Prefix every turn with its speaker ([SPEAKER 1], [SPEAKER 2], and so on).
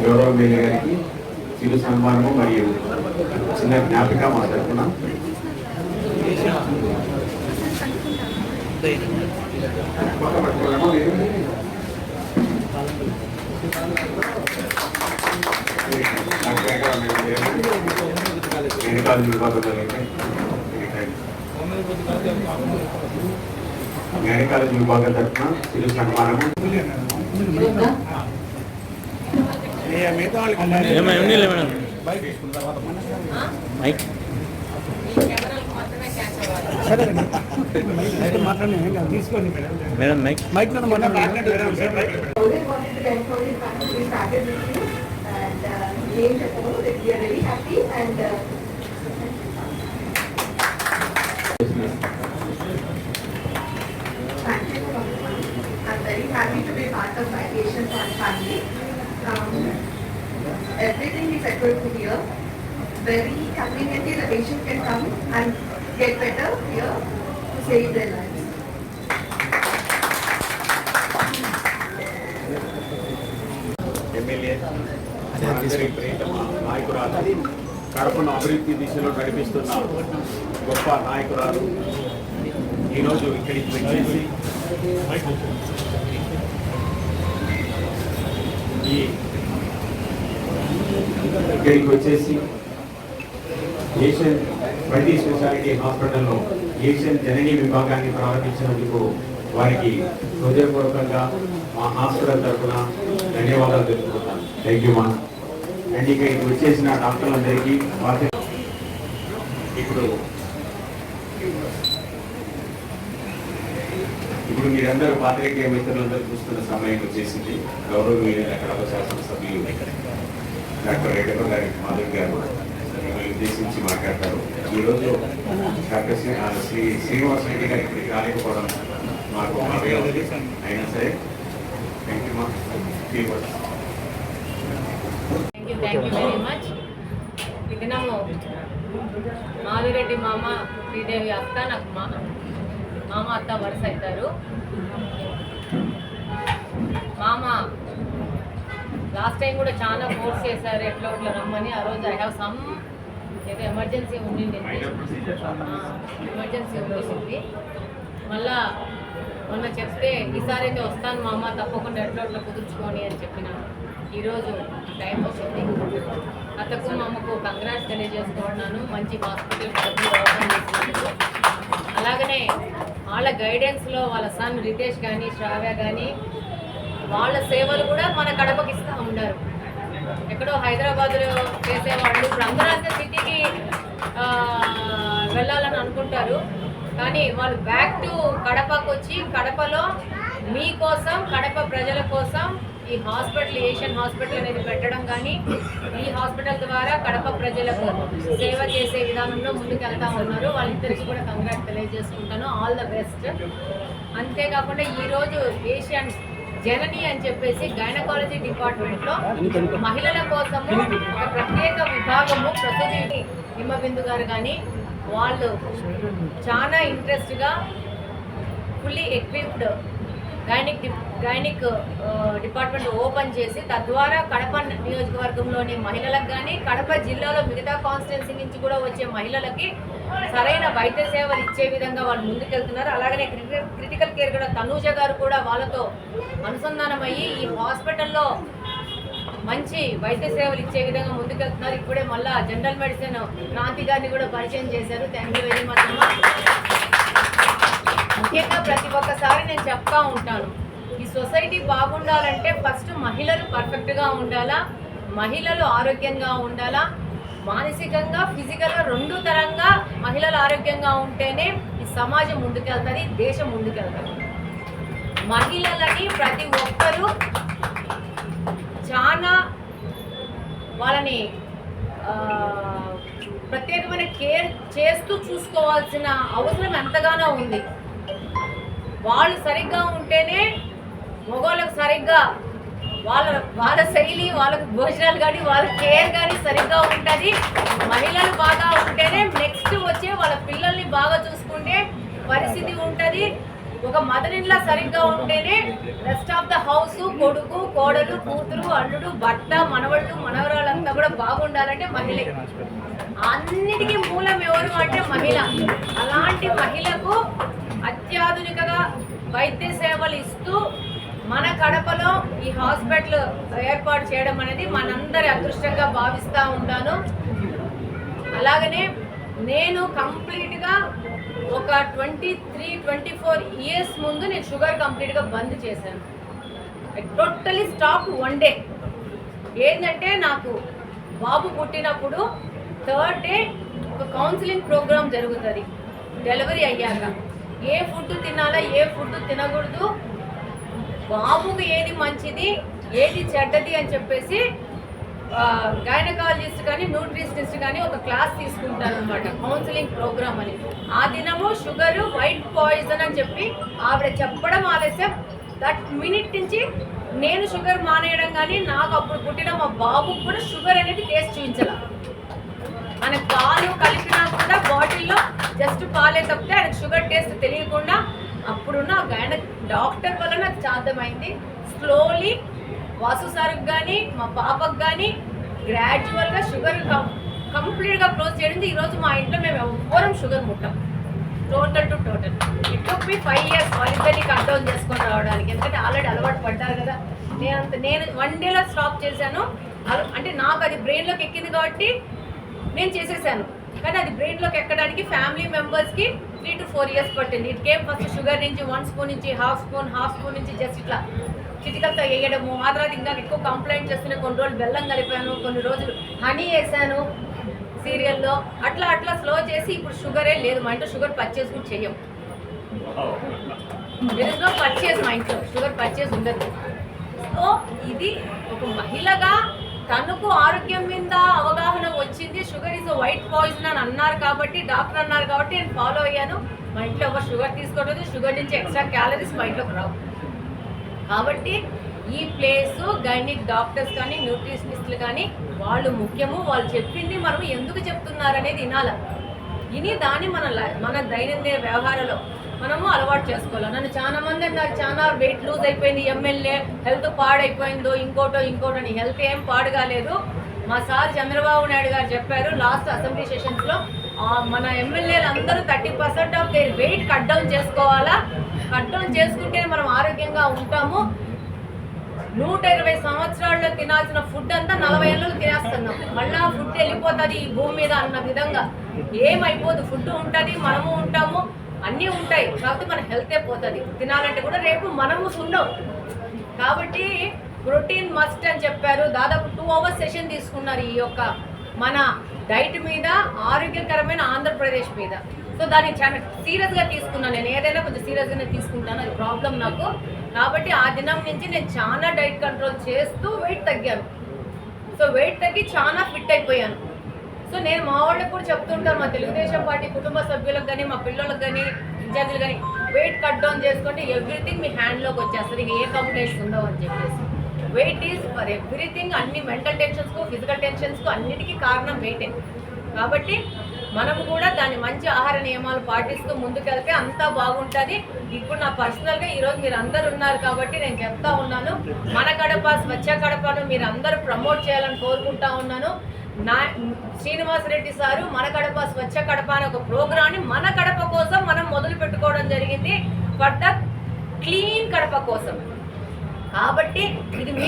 [SPEAKER 1] గౌరవ మేయర్ గారికి చిరు సన్మానము మరియు చిన్న జ్ఞాపిక మాట్లాడుతున్నాం. జ్ఞానికాల విభాగం తరఫున చిరు సన్మానము.
[SPEAKER 2] Madam mic
[SPEAKER 3] I'm very happy to be part of my patients and family. Everything is equipped here. Very conveniently the patient can come and get better here to save their lives.
[SPEAKER 1] MLA నాయకురాలు, కడపను అభివృద్ధి దిశలో నడిపిస్తున్న గొప్ప నాయకురాలు ఈరోజు ఇక్కడికి వచ్చేసి Asian multi speciality హాస్పిటల్లో ఏషియన్ జననీ విభాగాన్ని ప్రారంభించినందుకు వారికి హృదయపూర్వకంగా మా హాస్పిటల్ తరఫున ధన్యవాదాలు తెలుపుతున్నాను. థ్యాంక్ యూ మా. అండ్ ఇక్కడికి వచ్చేసిన డాక్టర్లందరికీ ఇప్పుడు మీరందరూ పాత్రికేయ మిత్రులందరూ చూస్తున్న సమయం వచ్చేసింది. గౌరవనీయులైన కడప శాసనసభ్యులు డాక్టర్ రెడ్డప్ప గారి మాధవ్ గారు మిమ్మల్ని ఉద్దేశించి మాట్లాడతారు. ఈరోజు డాక్టర్ శ్రీ శ్రీనివాస్ రెడ్డి గారి ఇక్కడికి రాలేకపోవడం మాకు బాగా ఉంది. అయినా సరే థ్యాంక్ యూ మా.
[SPEAKER 4] Thank you very much. దినము మాధురెడ్డి మామ శ్రీదేవి అత్త నాకు మామ అత్త వరుస అవుతారు. మామ లాస్ట్ టైం కూడా చాలా ఫోర్స్ చేశారు ఎట్లా రమ్మని. ఆ రోజు ఐ హ్యావ్ సమ్ ఏదో ఎమర్జెన్సీ ఉండింది, మళ్ళా మొన్న చెప్తే ఈసారి అయితే వస్తాను మా అమ్మ తప్పకుండా ఎట్లా కుదుర్చుకొని అని చెప్పినాను. ఈరోజు టైం వచ్చింది. అత్తకు మా అమ్మకు కంగ్రాట్స్ తెలియజేసుకుంటున్నాను. మంచి హాస్పిటల్ ఓపెన్ చేసినందుకు. అలాగనే వాళ్ళ గైడెన్స్లో వాళ్ళ సన్ రితేష్ కానీ శ్రావ్య కానీ వాళ్ళ సేవలు కూడా మన కడపకి ఇస్తూ ఉన్నారు. ఎక్కడో హైదరాబాద్లో చేసేవాళ్ళు ఇప్పుడు అందరూ అంతా సిటీకి వెళ్ళాలని అనుకుంటారు. కానీ వాళ్ళు బ్యాక్ టు కడపకు వచ్చి కడపలో మీకోసం కడప ప్రజల కోసం ఈ హాస్పిటల్ ఏషియన్ హాస్పిటల్ అనేది పెట్టడం కానీ ఈ హాస్పిటల్ ద్వారా కడప ప్రజలకు సేవ చేసే విధానంలో ముందుకు వెళ్తా ఉన్నారు. వాళ్ళిద్దరికి కూడా కంగ్రాట్ తెలియజేసుకుంటాను. All the best. అంతేకాకుండా ఈరోజు ఏషియన్ జనని అని చెప్పేసి గైనకాలజీ డిపార్ట్మెంట్లో మహిళల కోసము ఒక ప్రత్యేక విభాగము ప్రసూతి హిమబిందు గారు కానీ వాళ్ళు చాలా ఇంట్రెస్ట్గా fully equipped gynaec department open చేసి తద్వారా కడప నియోజకవర్గంలోని మహిళలకు కానీ కడప జిల్లాలో మిగతా కాన్స్టిట్యున్సీ నుంచి కూడా వచ్చే మహిళలకి సరైన వైద్య సేవలు ఇచ్చే విధంగా వాళ్ళు ముందుకెళ్తున్నారు. అలాగనే క్రిటికల్ కేర్ కూడా తనూజ గారు కూడా వాళ్ళతో అనుసంధానమయ్యి ఈ హాస్పిటల్లో మంచి వైద్య సేవలు ఇచ్చే విధంగా ముందుకెళ్తున్నారు. ఇప్పుడే మళ్ళీ జనరల్ మెడిసిన్ క్రాంతి గారిని కూడా పరిచయం చేశారు. థ్యాంక్ యూ వెరీ మచ్ అమ్మా. ముఖ్యంగా ప్రతి ఒక్కసారి నేను చెప్తా ఉంటాను, ఈ సొసైటీ బాగుండాలంటే ఫస్ట్ మహిళలు పర్ఫెక్ట్గా ఉండాలా, మహిళలు ఆరోగ్యంగా ఉండాలా, మానసికంగా ఫిజికల్గా రెండు తరంగా మహిళలు ఆరోగ్యంగా ఉంటేనే ఈ సమాజం ముందుకెళ్తుంది, దేశం ముందుకెళ్తుంది. మహిళలని ప్రతి ఒక్కరూ చాలా వాళ్ళని ప్రత్యేకమైన కేర్ చేస్తూ చూసుకోవాల్సిన అవసరం ఎంతగానో ఉంది. వాళ్ళు సరిగ్గా ఉంటేనే మగవాళ్ళకు సరిగ్గా వాళ్ళ శైలి, వాళ్ళకి భోజనాలు కానీ వాళ్ళ కేర్ కానీ సరిగ్గా ఉంటుంది. మహిళలు బాగా ఉంటేనే నెక్స్ట్ వచ్చే వాళ్ళ పిల్లల్ని బాగా చూసుకుంటే పరిస్థితి ఉంటుంది. ఒక మదర్ ఇన్ లా సరిగ్గా ఉంటేనే రెస్ట్ ఆఫ్ ద హౌస్, కొడుకు, కోడలు, కూతురు, అల్లుడు, భర్త, మనవళ్ళు, మనవరాళ్ళంతా కూడా బాగుండాలంటే మహిళే. అన్నిటికీ మూలం ఎవరు అంటే మహిళ. అలాంటి మహిళకు అత్యాధునికగా వైద్య సేవలు ఇస్తూ మన కడపలో ఈ హాస్పిటల్ ఏర్పాటు చేయడం అనేది మనందరి అదృష్టంగా భావిస్తూ ఉంటాను. అలాగనే నేను కంప్లీట్గా ఒక 23-24 ఇయర్స్ ముందు నేను షుగర్ కంప్లీట్గా బంద్ చేశాను. Totally stop one day. ఏంటంటే నాకు బాబు పుట్టినప్పుడు 3rd డే ఒక కౌన్సిలింగ్ ప్రోగ్రామ్ జరుగుతుంది. డెలివరీ అయ్యాక ఏ ఫుడ్ తినాలా, ఏ ఫుడ్ తినకూడదు, బాబుకి ఏది మంచిది, ఏది చెడ్డది అని చెప్పేసి గైనకాలజిస్ట్ కానీ న్యూట్రిషనిస్ట్ కానీ ఒక క్లాస్ తీసుకుంటారు అనమాట, కౌన్సిలింగ్ ప్రోగ్రామ్ అని. ఆ దినము షుగర్ వైట్ పాయిజన్ అని చెప్పి ఆవిడ చెప్పడం ఆలస్యం. దట్ మినిట్ నుంచి నేను షుగర్ మానేయడం కానీ నాకు అప్పుడు పుట్టిన మా బాబుకు కూడా షుగర్ అనేది టేస్ట్ చూపించాల. మన పాలు కలిపినా కూడా బాటిల్లో జస్ట్ పాలే తప్పితే ఆయనకు షుగర్ టేస్ట్ తెలియకుండా అప్పుడున్న డాక్టర్ వల్ల నాకు సాధ్యమైంది. స్లోలీ వాసు సార్కి కానీ మా పాపకు కానీ గ్రాడ్యువల్గా షుగర్ కంప్లీట్గా క్లోజ్ చేయడం. ఈరోజు మా ఇంట్లో మేము ఎవ్వరం షుగర్ ముట్టాం, total to total. It took me 5 years వాళ్ళిద్దరిని కంట్రోల్ చేసుకొని రావడానికి. ఎందుకంటే ఆల్రెడీ అలవాటు పడ్డారు కదా. నేను 1 డేలో స్టాప్ చేశాను. అంటే నాకు అది బ్రెయిన్లోకి ఎక్కింది కాబట్టి నేను చేసేసాను. కానీ అది బ్రెయిన్లోకి ఎక్కడానికి ఫ్యామిలీ మెంబర్స్కి 3 to 4 years పట్టింది. ఇట్ కేమ్ ఫస్ట్ షుగర్ నుంచి 1 స్పూన్ నుంచి హాఫ్ స్పూన్ నుంచి జస్ట్ ఇట్లా చిటికలతో వేయడము. ఆ తర్వాత ఇంకా ఎక్కువ కంప్లైంట్ చేస్తున్నా. కొన్ని రోజులు బెల్లం కలిపాను, కొన్ని రోజులు హనీ వేసాను సీరియల్లో. అట్లా స్లో చేసి ఇప్పుడు షుగరే లేదు. మా ఇంట్లో షుగర్ పర్చేస్ కూడా చెయ్యం. నో పర్చేస్, మా ఇంట్లో షుగర్ పర్చేస్ ఉండదు. సో ఇది ఒక మహిళగా తనకు ఆరోగ్యం మీద అవగాహన వచ్చింది. షుగర్ ఈజ్ వైట్ పాయిజన్ అని అన్నారు కాబట్టి, డాక్టర్ అన్నారు కాబట్టి నేను ఫాలో అయ్యాను. మా ఇంట్లో ఎవరు షుగర్ తీసుకోవద్దు, షుగర్ నుంచి ఎక్స్ట్రా క్యాలరీస్ మా ఇంట్లోకి రావు. కాబట్టి ఈ ప్లేసు గైనిక్ డాక్టర్స్ కానీ న్యూట్రిషనిస్టులు కానీ వాళ్ళు ముఖ్యము. వాళ్ళు చెప్పింది మనం ఎందుకు చెప్తున్నారు అనేది వినాలి. విని దాన్ని మన దైనందిన వ్యవహారంలో మనము అలవాటు చేసుకోవాలి. నన్ను చాలా మంది అన్నారు, చాలా వెయిట్ లూజ్ అయిపోయింది ఎమ్మెల్యే, హెల్త్ పాడైపోయిందో ఇంకోటో అని. హెల్త్ ఏం పాడు కాలేదు. మా సార్ చంద్రబాబు నాయుడు గారు చెప్పారు లాస్ట్ అసెంబ్లీ సెషన్స్లో, మన ఎమ్మెల్యేలు అందరూ 30% of their weight cut down చేసుకోవాలా. కట్ డౌన్ చేసుకుంటే మనం ఆరోగ్యంగా ఉంటాము. 120 సంవత్సరాల్లో తినాల్సిన ఫుడ్ అంతా 40 ఏళ్ళలో తినేస్తున్నాం. మళ్ళా ఫుడ్ వెళ్ళిపోతుంది ఈ భూమి మీద అన్న విధంగా ఏమైపోదు. ఫుడ్ ఉంటుంది, మనము ఉంటాము, అన్నీ ఉంటాయి. కాబట్టి మన హెల్తే పోతుంది. తినాలంటే కూడా రేపు మనము ఉండవు. కాబట్టి ప్రోటీన్ మస్ట్ అని చెప్పారు. దాదాపు 2 hours సెషన్ తీసుకున్నారు ఈ యొక్క మన డైట్ మీద, ఆరోగ్యకరమైన ఆంధ్రప్రదేశ్ మీద. సో దాన్ని చాలా సీరియస్గా తీసుకున్నాను. నేను ఏదైనా కొంచెం సీరియస్గానే తీసుకుంటాను, అది ప్రాబ్లం నాకు. కాబట్టి ఆ దినం నుంచి నేను చాలా డైట్ కంట్రోల్ చేస్తూ వెయిట్ తగ్గాను. సో వెయిట్ తగ్గి చాలా ఫిట్ అయిపోయాను. సో నేను మా వాళ్ళకి కూడా చెప్తుంటాను, మా తెలుగుదేశం పార్టీ కుటుంబ సభ్యులకు కానీ మా పిల్లలకు కానీ ఇన్ఛార్జీలు కానీ, వెయిట్ కట్ డౌన్ చేసుకుంటే ఎవ్రీథింగ్ మీ హ్యాండ్లోకి వచ్చేస్తుంది, ఏ కంప్లైంట్స్ ఉండవు అని చెప్పేసి. Weight is for everything. అన్ని మెంటల్ టెన్షన్స్కు, ఫిజికల్ టెన్షన్స్కు అన్నిటికీ కారణం వెయిటే. కాబట్టి మనము కూడా దాన్ని మంచి ఆహార నియమాలు పాటిస్తూ ముందుకెళ్తే అంతా బాగుంటుంది. ఇప్పుడు నా పర్సనల్గా ఈరోజు మీరు అందరు ఉన్నారు కాబట్టి నేను చెప్తా ఉన్నాను, మన కడప స్వచ్ఛ కడపను మీరు అందరూ ప్రమోట్ చేయాలని కోరుకుంటా ఉన్నాను. శ్రీనివాసరెడ్డి సారు మన కడప స్వచ్ఛ కడప అనే ఒక ప్రోగ్రామ్ని మన కడప కోసం మనం మొదలు పెట్టుకోవడం జరిగింది, ఫర్ ద క్లీన్ కడప కోసం. కాబట్టి ఇది మీ